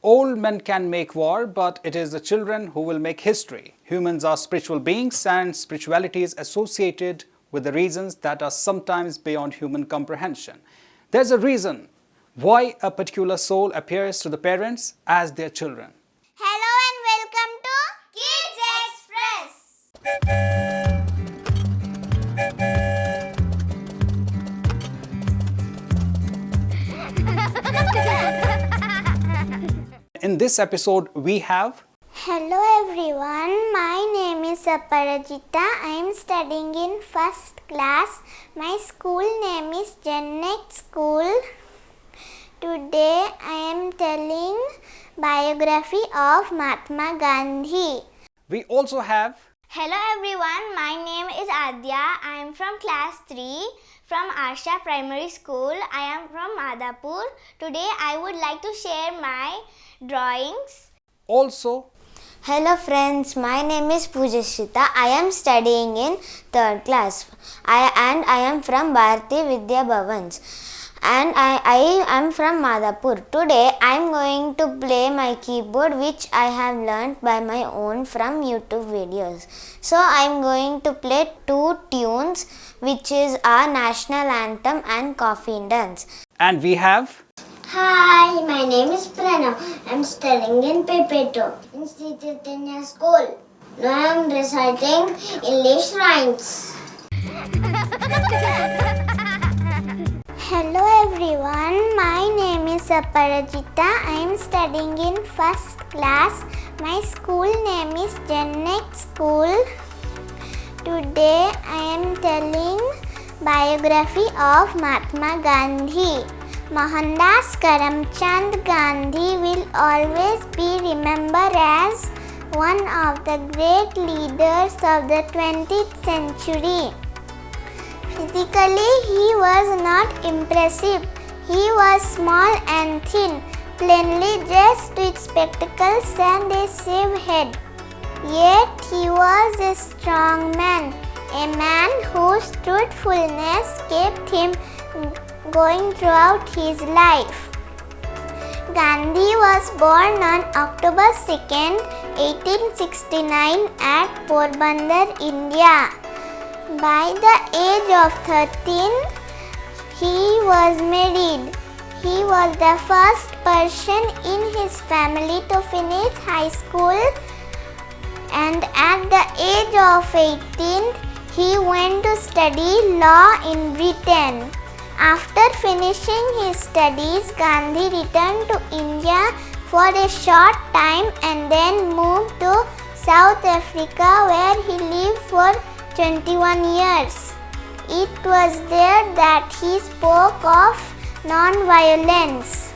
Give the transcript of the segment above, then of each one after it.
Old men can make war, but it is the children who will make history. Humans are spiritual beings, and spirituality is associated with the reasons that are sometimes beyond human comprehension. There's a reason why a particular soul appears to the parents as their children. Hello and welcome to Kids Express. In this episode, we have... Hello everyone, my name is Aparajita. I am studying in first class. My school name is Gennet School. Today I am telling biography of Mahatma Gandhi. We also have... Hello everyone, my name is Adya. I am from class 3 from Asha Primary School. I am from Madhapur. Today I would like to share my drawings. Also... Hello friends, my name is Pujashita. I am studying in 3rd class. I am from Bharati Vidya Bhavans. And I am from Madhapur. Today I am going to play my keyboard, which I have learnt by my own from YouTube videos. So I am going to play 2 tunes, which is our national anthem and coffin dance. And we have... Hi, my name is Pranav. I am studying in Pepeto in Sri Chaitanya School. Now I am reciting English rhymes. Hello everyone, my name is Aparajita. I am studying in first class. My school name is Gennet School. Today I am telling biography of Mahatma Gandhi. Mohandas Karamchand Gandhi will always be remembered as one of the great leaders of the 20th century. Physically, he was not impressive. He was small and thin, plainly dressed with spectacles and a shaved head. Yet he was a strong man, a man whose truthfulness kept him going throughout his life. Gandhi was born on October 2nd, 1869 at Porbandar, India. By the age of 13, he was married. He was the first person in his family to finish high school, and at the age of 18, he went to study law in Britain. After finishing his studies, Gandhi returned to India for a short time and then moved to South Africa, where he lived for 21 years. It was there that he spoke of non-violence.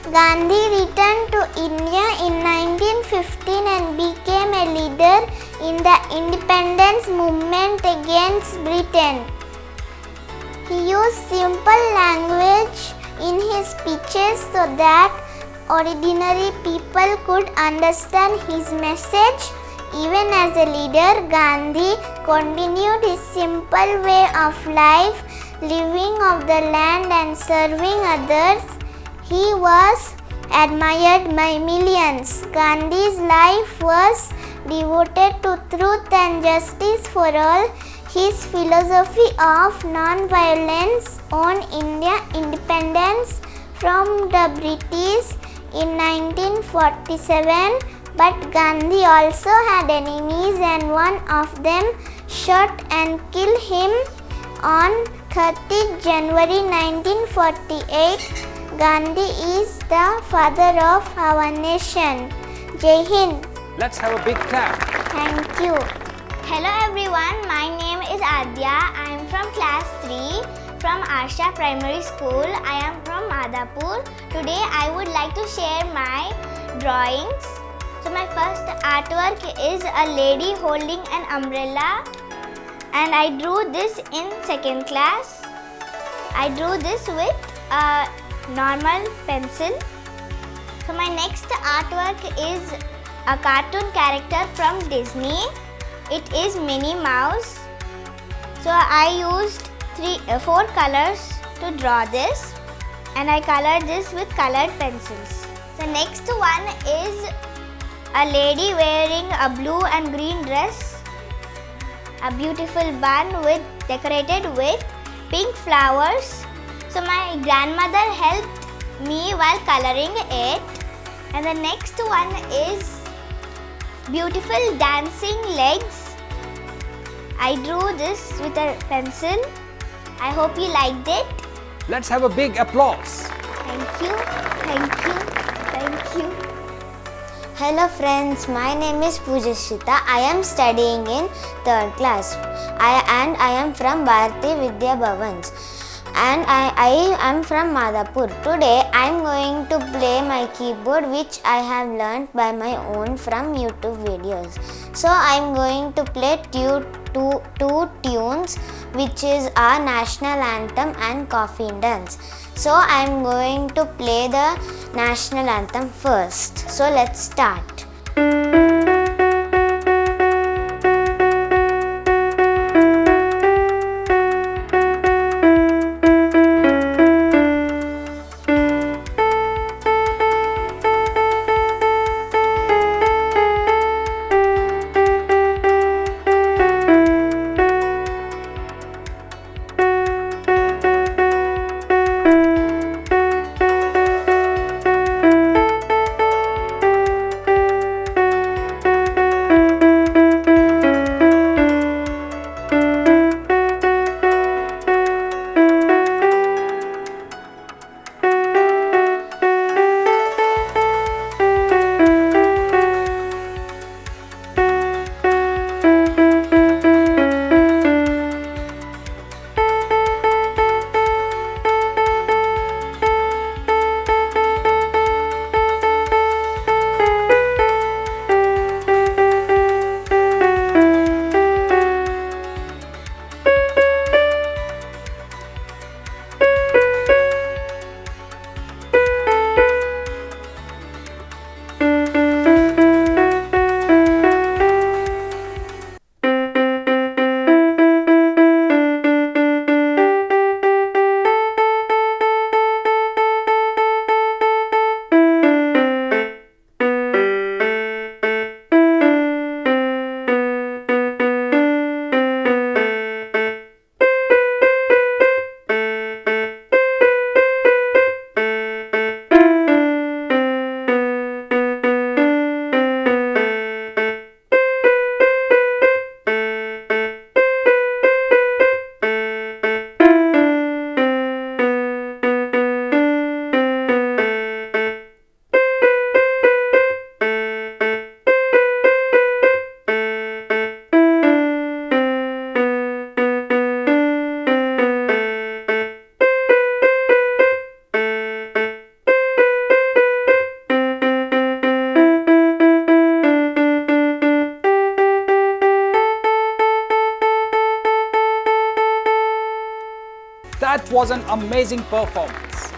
Gandhi returned to India in 1915 and became a leader in the independence movement against Britain. He used simple language in his speeches so that ordinary people could understand his message. Even as a leader, Gandhi continued his simple way of life, living off the land and serving others. He was admired by millions. Gandhi's life was devoted to truth and justice for all. His philosophy of non-violence won India independence from the British in 1947, but Gandhi also had enemies, and one of them shot and killed him on 30 January 1948. Gandhi is the father of our nation. Jai Hind. Let's have a big clap. Thank you. Hello everyone, my name is Adya. I am from class 3 from Asha Primary School. I am from Madhapur. Today I would like to share my drawings. So my first artwork is a lady holding an umbrella, and I drew this in 2nd class. I drew this with a normal pencil. So my next artwork is a cartoon character from Disney. It is Minnie Mouse. So I used 4 colors to draw this, and I colored this with colored pencils. The next one is a lady wearing a blue and green dress, a beautiful bun decorated with pink flowers. So my grandmother helped me while coloring it. And the next one is beautiful dancing legs. I drew this with a pencil. I hope you liked it. Let's have a big applause. Thank you, thank you, thank you. Hello friends, my name is Pujashita. I am studying in 3rd class. I am from Bharati Vidya Bhavans. And I am from Madhapur. Today I am going to play my keyboard, which I have learnt by my own from YouTube videos. So I am going to play two tunes, which is our national anthem and coffee dance. So I am going to play the national anthem first. So let's start. That was an amazing performance.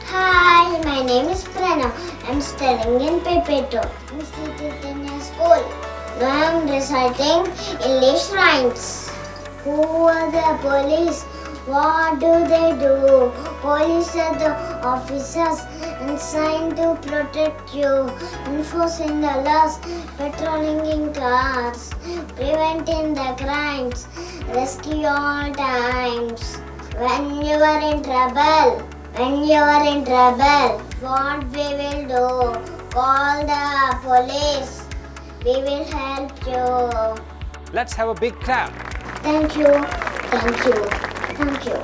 Hi, my name is Pranav. I'm studying in Pepeto, Institute School. Now I'm reciting English rhymes. Who are the police? What do they do? Police are the officers assigned to protect you, enforcing the laws, patrolling in cars, preventing the crimes, rescue all times. When you are in trouble, what we will do? Call the police. We will help you. Let's have a big clap. Thank you. Thank you. Thank you.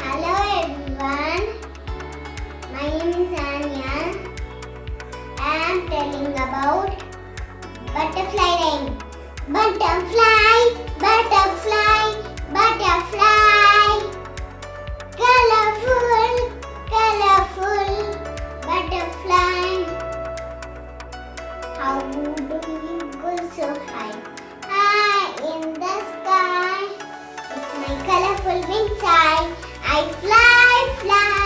Hello everyone. My name is Anya. I am telling about butterfly rhyme. Butterfly, butterfly, butterfly. Colorful, colorful butterfly. How do you go so high? High in the sky. With my colorful wings I fly, fly,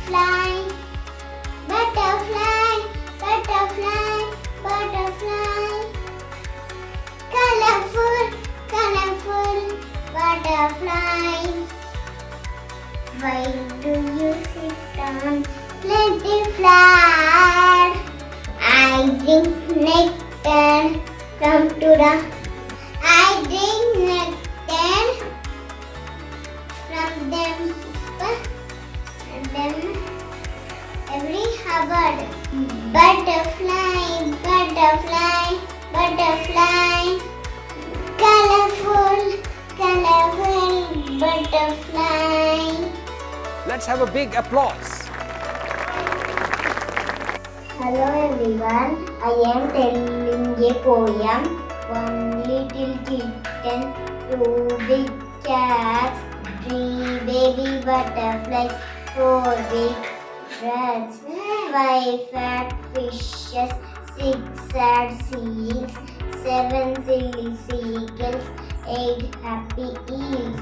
fly. Butterfly, butterfly, butterfly. butterfly. Why do you sit on plenty flower? I drink nectar from Tura. I drink nectar from them every Hubbard. Butterfly, butterfly, butterfly. Colorful, colorful butterfly. Let's have a big applause. Hello everyone, I am telling a poem. One little kitten, two big cats, three baby butterflies, four big rats, five fat fishes, six sad seals, seven silly seagulls, eight happy eels,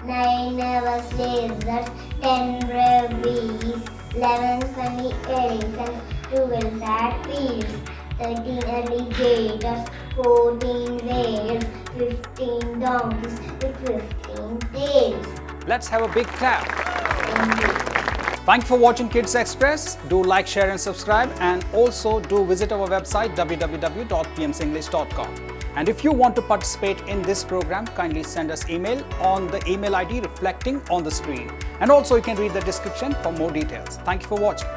9 nervous lizards, 10 brave bees, 11 funny elephants, 12 sad fields, 13 alligators, 14 whales, 15 donkeys with 15 tails. Let's have a big clap. Thank you. Thank you for watching Kids Express. Do like, share and subscribe, and also do visit our website www.pmcenglish.com. And if you want to participate in this program, kindly send us email on the email ID reflecting on the screen. And also you can read the description for more details. Thank you for watching.